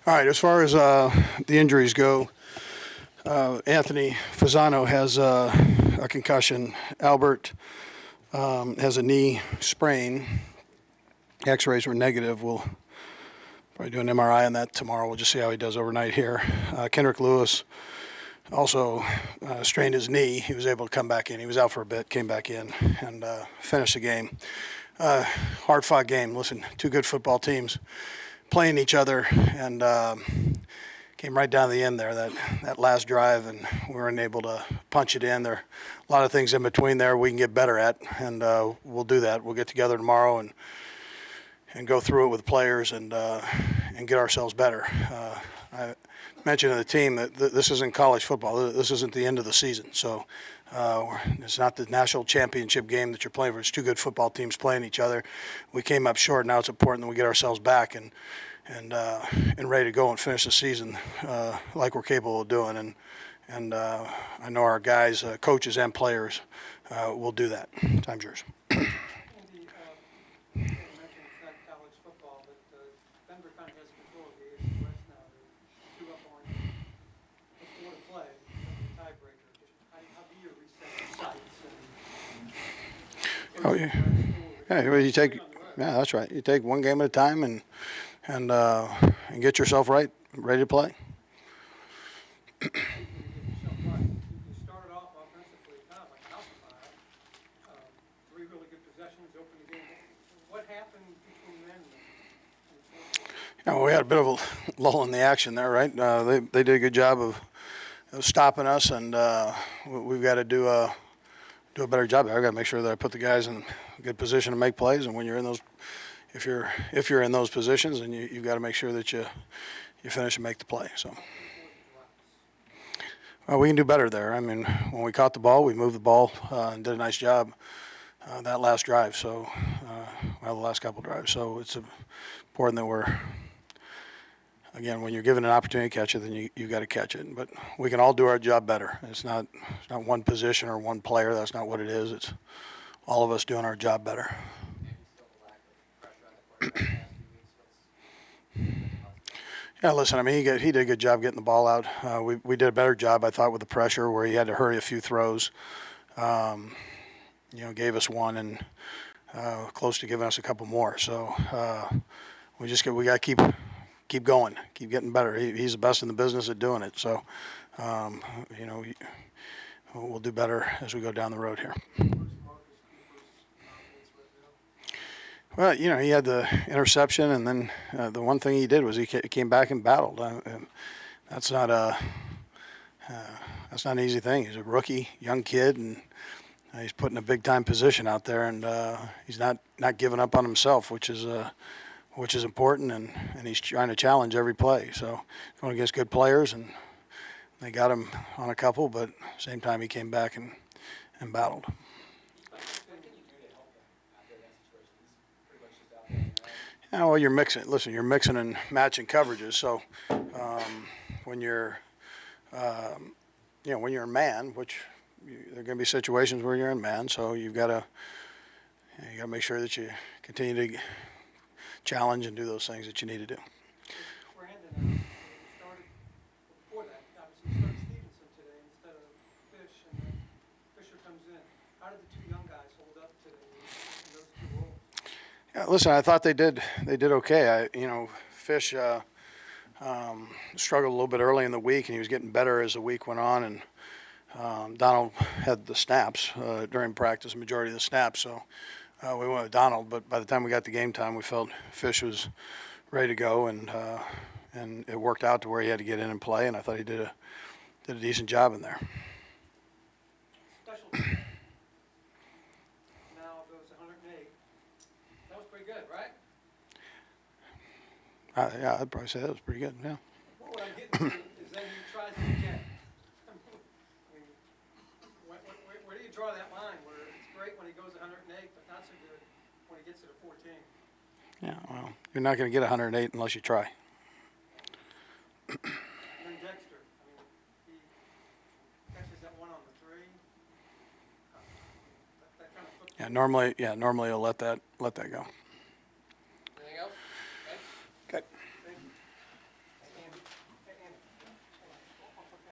All right, as far as the injuries go, Anthony Fasano has a concussion. Albert has a knee sprain. X-rays were negative. We'll probably do an MRI on that tomorrow. We'll just see how he does overnight here. Kendrick Lewis also strained his knee. He was able to come back in. He was out for a bit, came back in, and finished the game. Hard-fought game. Listen, two good football teams playing each other, and came right down to the end there, that last drive, and we weren't able to punch it in. There are a lot of things in between there we can get better at, and we'll do that. We'll get together tomorrow and go through it with players and get ourselves better. I mentioned to the team that this isn't college football. This isn't the end of the season. So it's not the national championship game that you're playing for. It's two good football teams playing each other. We came up short. Now it's important that we get ourselves back and ready to go and finish the season like we're capable of doing. And I know our guys, coaches and players, will do that. Time's yours. Oh yeah, you take, yeah, that's right. You take one game at a time and get yourself right, ready to play. You started off offensively kind of like a house fire. 3 really good possessions, opened the game. What happened between then and well, we had a bit of a lull in the action there, right? They did a good job of stopping us, and we've got to do a better job there. I've got to make sure that I put the guys in a good position to make plays, and when you're in those, if you're in those positions, then you've got to make sure that you finish and make the play. So we can do better there. I mean, when we caught the ball, we moved the ball and did a nice job that last drive. So the last couple drives. So it's important that we're, again, when you're given an opportunity to catch it, then you got to catch it. But we can all do our job better. It's not one position or one player. That's not what it is. It's all of us doing our job better. Yeah, listen, I mean, he did a good job getting the ball out. We did a better job, I thought, with the pressure where he had to hurry a few throws. Gave us one and close to giving us a couple more. So we got to keep going, keep getting better. He's the best in the business at doing it. So, we'll do better as we go down the road here. Well, he had the interception, and then the one thing he did was he came back and battled. That's not an easy thing. He's a rookie, young kid, and he's put in a big-time position out there, and he's not giving up on himself, which is important, and he's trying to challenge every play. So going against good players, and they got him on a couple, but at the same time he came back and battled. Yeah, well, you're mixing. Listen, you're mixing and matching coverages. So when you're, when you're in man, which there are going to be situations where you're in man, so you've got to make sure that you continue to challenge and do those things that you need to do. Brandon started before that. Obviously, you started Stevenson today instead of Fish, and then Fisher comes in. How did the two young guys hold up today in those two roles? Yeah, listen, I thought they did okay. Fish struggled a little bit early in the week, and he was getting better as the week went on. And Donald had the snaps during practice, majority of the snaps. So we went with Donald. But by the time we got to game time, we felt Fish was ready to go, and it worked out to where he had to get in and play. And I thought he did a decent job in there. Special. Now goes 108. That was pretty good, right? Yeah, I'd probably say that was pretty good. Yeah. Well, what I'm getting to is then he tries it again. Where do you draw that line where it's great when he goes 108, but not so good when he gets to the 14? Yeah, well, you're not going to get 108 unless you try. And then Dexter, he catches that one on the 3. That kind of Yeah, normally he'll let that go.